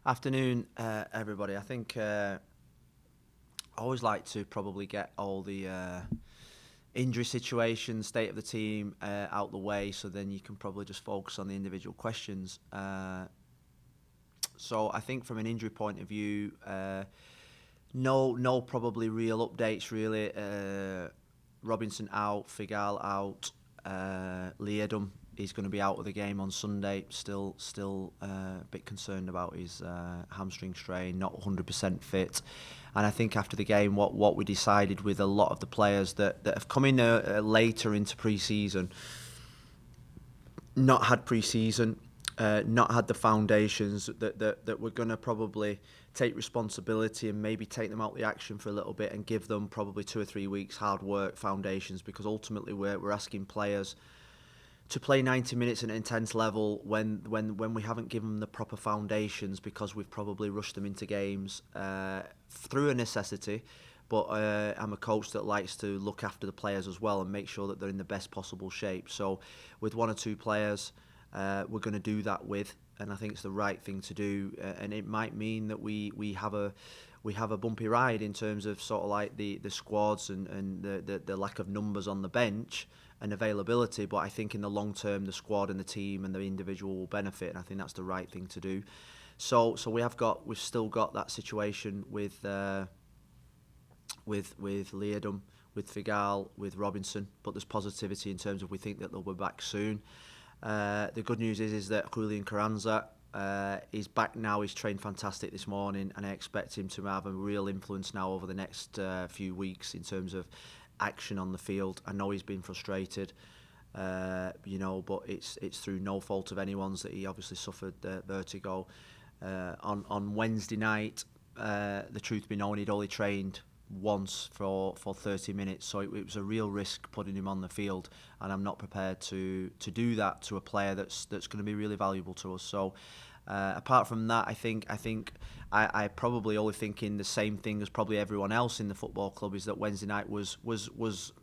Afternoon, everybody. I think I always like to probably get all the injury situation, state of the team out the way, so then you can probably just focus on the individual questions. So I think from an injury point of view, no probably real updates really. Robinson out, Figal out, Liedum is going to be out of the game on Sunday. Still a bit concerned about his hamstring strain, not 100% fit. And I think after the game, what we decided with a lot of the players that have come in later into pre-season, not had pre-season, not had the foundations, that we're going to probably take responsibility and maybe take them out of the action for a little bit and give them probably 2 or 3 weeks hard work foundations, because ultimately we're asking players to play 90 minutes at an intense level when we haven't given them the proper foundations, because we've probably rushed them into games through a necessity. But I'm a coach that likes to look after the players as well and make sure that they're in the best possible shape. So with 1 or 2 players, we're going to do that with, and I think it's the right thing to do. And it might mean that we have a bumpy ride in terms of sort of like the squads and the lack of numbers on the bench and availability, but I think in the long term the squad and the team and the individual will benefit, and I think that's the right thing to do. So we've still got that situation with Liedum, with Figal, with Robinson, but there's positivity in terms of we think that they'll be back soon. The good news is that Julian Carranza is back now. He's trained fantastic this morning, and I expect him to have a real influence now over the next few weeks in terms of action on the field. I know he's been frustrated, but it's through no fault of anyone's that he obviously suffered vertigo. On Wednesday night, the truth be known, he'd only trained once for 30 minutes, so it was a real risk putting him on the field, and I'm not prepared to do that to a player that's going to be really valuable to us. So apart from that, I think I probably only thinking the same thing as probably everyone else in the football club, is that Wednesday night was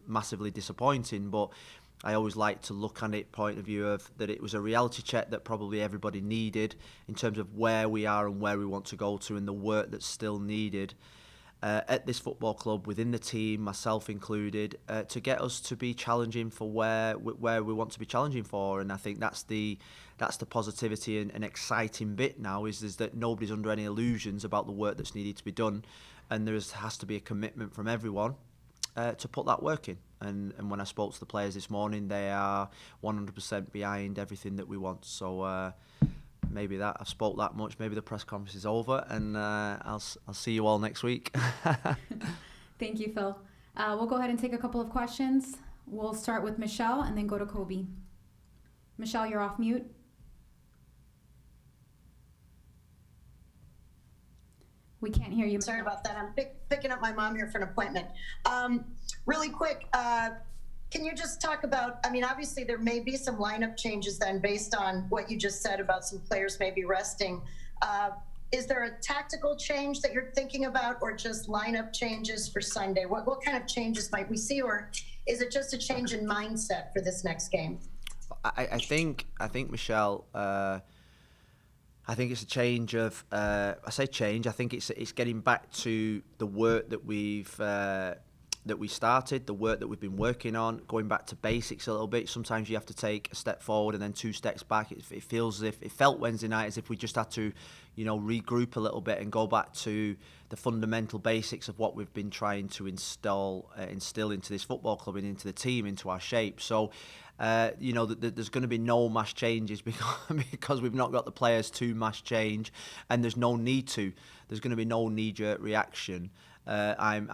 massively disappointing, but I always like to look at it point of view of that it was a reality check that probably everybody needed in terms of where we are and where we want to go to, and the work that's still needed at this football club, within the team, myself included, to get us to be challenging for where we want to be challenging for. And I think that's the positivity and exciting bit now, is that nobody's under any illusions about the work that's needed to be done, and has to be a commitment from everyone to put that work in. And when I spoke to the players this morning, they are 100% behind everything that we want. So maybe that I've spoke that much. Maybe the press conference is over, and I'll see you all next week. Thank you, Phil. We'll go ahead and take a couple of questions. We'll start with Michelle and then go to Kobe. Michelle, you're off mute. We can't hear you. Sorry about that. I'm picking up my mom here for an appointment. Really quick, can you just talk about, obviously there may be some lineup changes then based on what you just said about some players maybe resting. Is there a tactical change that you're thinking about, or just lineup changes for Sunday? What kind of changes might we see, or is it just a change in mindset for this next game? I think Michelle, I think it's a change of, I say change, I think it's getting back to the work that we started, the work that we've been working on, going back to basics a little bit. Sometimes you have to take a step forward and then 2 steps back. It felt Wednesday night as if we just had to, regroup a little bit and go back to the fundamental basics of what we've been trying to instill into this football club and into the team, into our shape. So, there's going to be no mass changes because we've not got the players to mass change, and there's no need to. There's going to be no knee-jerk reaction. I've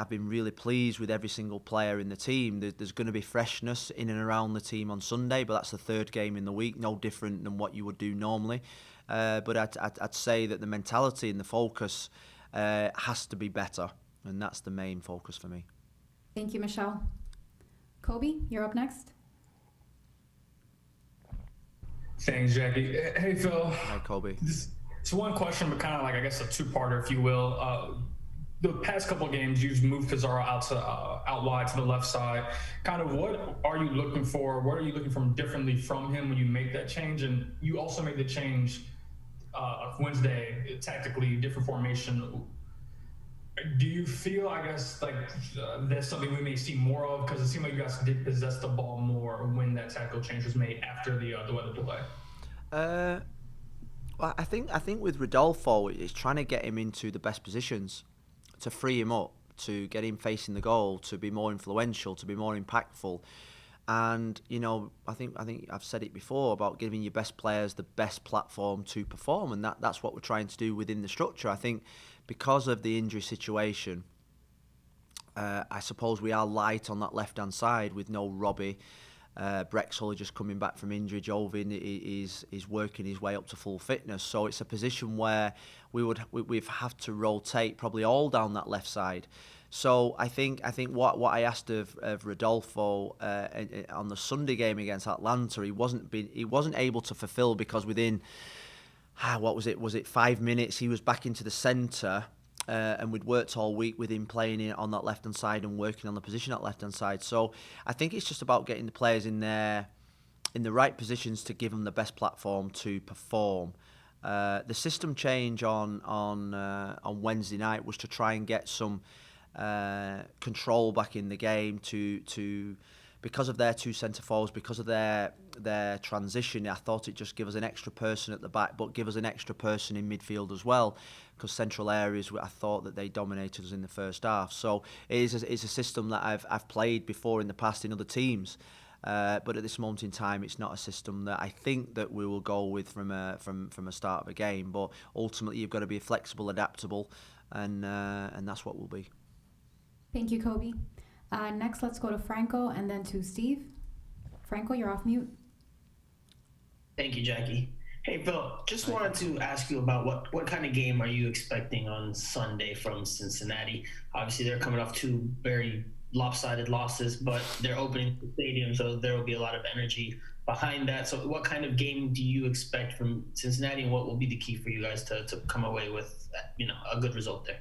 been really pleased with every single player in the team. There's going to be freshness in and around the team on Sunday, but that's the 3rd game in the week, no different than what you would do normally. But I'd say that the mentality and the focus has to be better, and that's the main focus for me. Thank you, Michelle. Kobe, you're up next. Thanks, Jackie. Hey, Phil. Hi, Kobe. It's one question, but kind of like, I guess, a 2-parter, if you will. The past couple of games, you've moved Pizarro out wide to the left side. Kind of what are you looking for? What are you looking for differently from him when you make that change? And you also made the change Wednesday, tactically different formation. Do you feel, I guess, like that's something we may see more of? Because it seemed like you guys did possess the ball more when that tactical change was made after the weather delay. Uh, well, I think with Rodolfo, it's trying to get him into the best positions to free him up, to get him facing the goal, to be more influential, to be more impactful. And I think I've said it before about giving your best players the best platform to perform, and that's what we're trying to do within the structure. I think because of the injury situation, I suppose we are light on that left-hand side with no Robbie. Brexhall just coming back from injury. Jovin is working his way up to full fitness. So it's a position where we've have to rotate probably all down that left side. So I think what I asked of Rodolfo on the Sunday game against Atlanta, he wasn't able to fulfil, because within what was it 5 minutes he was back into the centre. And we'd worked all week with him playing on that left-hand side and working on the position at left-hand side. So I think it's just about getting the players in there, in the right positions to give them the best platform to perform. The system change on Wednesday night was to try and get some control back in the game to because of their two centre forwards, because of their transition. I thought it just give us an extra person at the back, but give us an extra person in midfield as well, because central areas, I thought that they dominated us in the first half. So it's a system that I've played before in the past in other teams, but at this moment in time, it's not a system that I think that we will go with from a start of a game. But ultimately, you've got to be flexible, adaptable, and that's what we'll be. Thank you, Kobe. Next, let's go to Franco and then to Steve. Franco, you're off mute. Thank you, Jackie. Hey, Phil, just wanted to ask you about what kind of game are you expecting on Sunday from Cincinnati? Obviously, they're coming off two very lopsided losses, but they're opening the stadium, so there will be a lot of energy behind that. So what kind of game do you expect from Cincinnati, and what will be the key for you guys to come away with a good result there?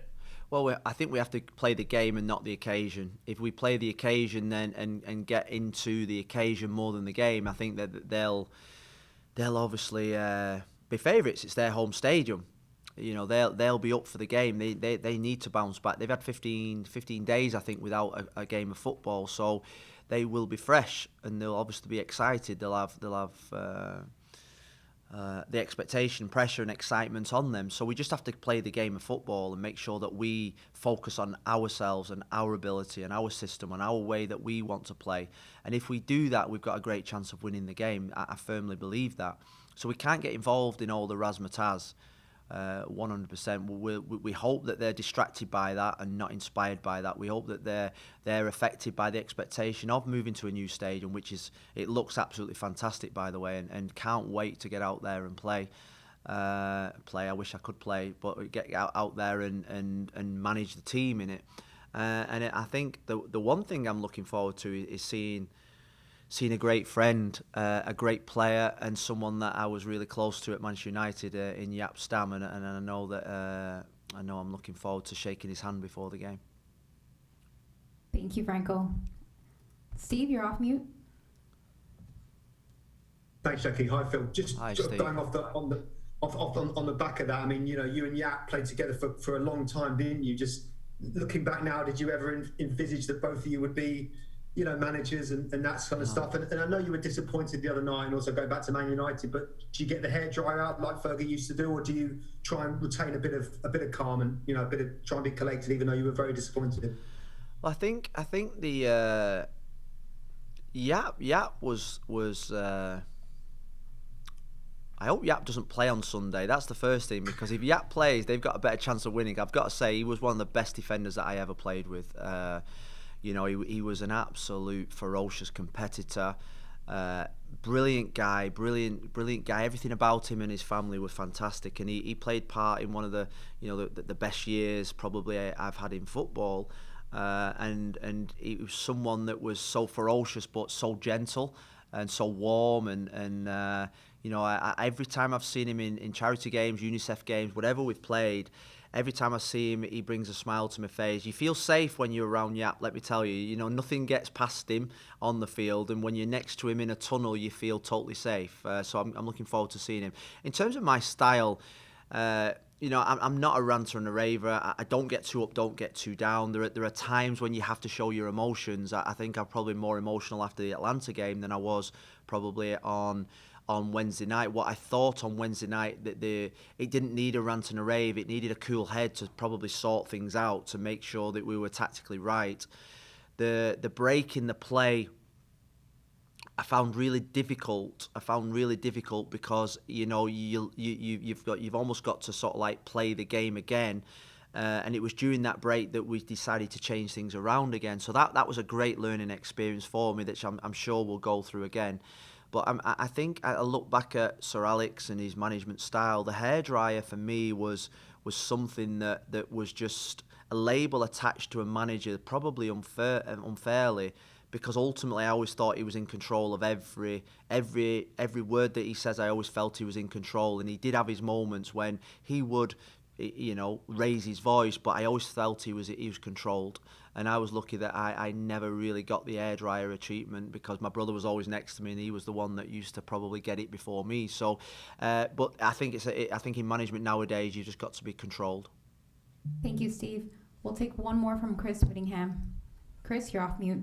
Well, I think we have to play the game and not the occasion. If we play the occasion then and get into the occasion more than the game, I think that they'll obviously be favourites. It's their home stadium. They'll be up for the game. They need to bounce back. They've had 15 days, I think, without a game of football, so they will be fresh and they'll obviously be excited. They'll have the expectation, pressure and excitement on them. So we just have to play the game of football and make sure that we focus on ourselves and our ability and our system and our way that we want to play. And if we do that, we've got a great chance of winning the game. I firmly believe that. So we can't get involved in all the razzmatazz. 100%. We hope that they're distracted by that and not inspired by that. We hope that they're affected by the expectation of moving to a new stadium, it looks absolutely fantastic, by the way, and can't wait to get out there and play. I wish I could play, but get out there and manage the team in it. And I think the one thing I'm looking forward to is seeing a great friend, a great player, and someone that I was really close to at Manchester United in Jaap Stam, and I know that I'm looking forward to shaking his hand before the game. Thank you, Franco. Steve, you're off mute. Thanks, Jackie. Hi, Phil. Hi, Just Steve. going on the back of that. I mean, you and Jaap played together for a long time, didn't you? Just looking back now, did you ever envisage that both of you would be managers and that kind of stuff? And I know you were disappointed the other night, and also going back to Man United, but do you get the hair dry out like Fergie used to do, or do you try and retain a bit of calm and try and be collected, even though you were very disappointed? Well, I think the Jaap was. I hope Jaap doesn't play on Sunday. That's the first thing, because if Jaap plays, they've got a better chance of winning. I've got to say, he was one of the best defenders that I ever played with. He was an absolute ferocious competitor, brilliant guy. Everything about him and his family were fantastic, and he played part in one of the best years probably I've had in football. And he was someone that was so ferocious but so gentle and so warm, and every time I've seen him in charity games, UNICEF games, whatever we've played, every time I see him, he brings a smile to my face. You feel safe when you're around Jaap, let me tell you. Nothing gets past him on the field, and when you're next to him in a tunnel, you feel totally safe. So I'm looking forward to seeing him. In terms of my style, I'm not a ranter and a raver. I don't get too up, don't get too down. There are times when you have to show your emotions. I think I'm probably more emotional after the Atlanta game than I was probably on Wednesday night. What I thought on Wednesday night, that it didn't need a rant and a rave. It needed a cool head to probably sort things out, to make sure that we were tactically right. The break in the play, I found really difficult. Because you've almost got to sort of like play the game again, and it was during that break that we decided to change things around again. So that was a great learning experience for me, that I'm sure we'll go through again. But I think I look back at Sir Alex and his management style. The hairdryer for me was something that was just a label attached to a manager, probably unfairly, because ultimately I always thought he was in control of every word that he says. I always felt he was in control, and he did have his moments when he would, raise his voice, but I always felt he was controlled. And I was lucky that I never really got the hairdryer treatment, because my brother was always next to me, and he was the one that used to probably get it before me. So, but I think I think in management nowadays, you just got to be controlled. Thank you, Steve. We'll take one more from Chris Whittingham. Chris, you're off mute.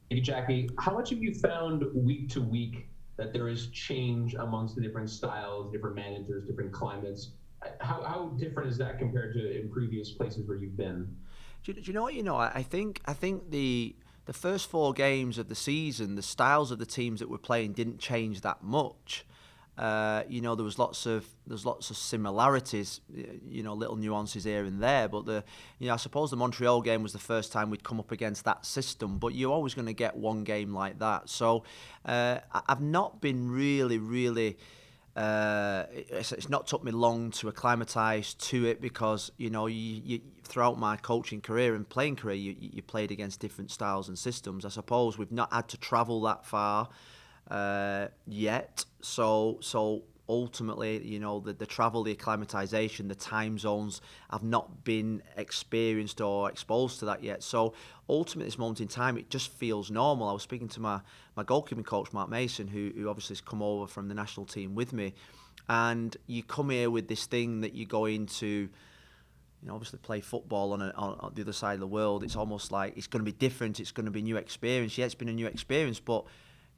Hey, Jackie, how much have you found week to week that there is change amongst the different styles, different managers, different climates? How different is that compared to in previous places where you've been? Do you know what? I think the first 4 games of the season, the styles of the teams that we're playing didn't change that much. There was lots of similarities, little nuances here and there. But I suppose the Montreal game was the first time we'd come up against that system. But you're always going to get one game like that. So I've not been really. It's not took me long to acclimatise to it, because you throughout my coaching career and playing career, you played against different styles and systems. I suppose we've not had to travel that far yet, so ultimately, the travel, the acclimatization, the time zones, I've not been experienced or exposed to that yet. So ultimately, at this moment in time, it just feels normal. I was speaking to my goalkeeping coach, Mark Mason, who obviously has come over from the national team with me, and you come here with this thing that you go into, obviously play football on the other side of the world. It's almost like it's going to be different. It's going to be a new experience. Yeah, it's been a new experience, but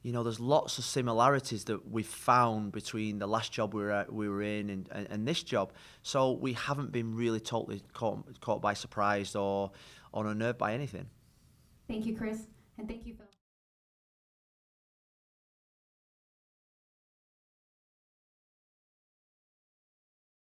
there's lots of similarities that we've found between the last job we were in and this job. So we haven't been really totally caught by surprise or unnerved by anything. Thank you, Chris. And thank you, Phil.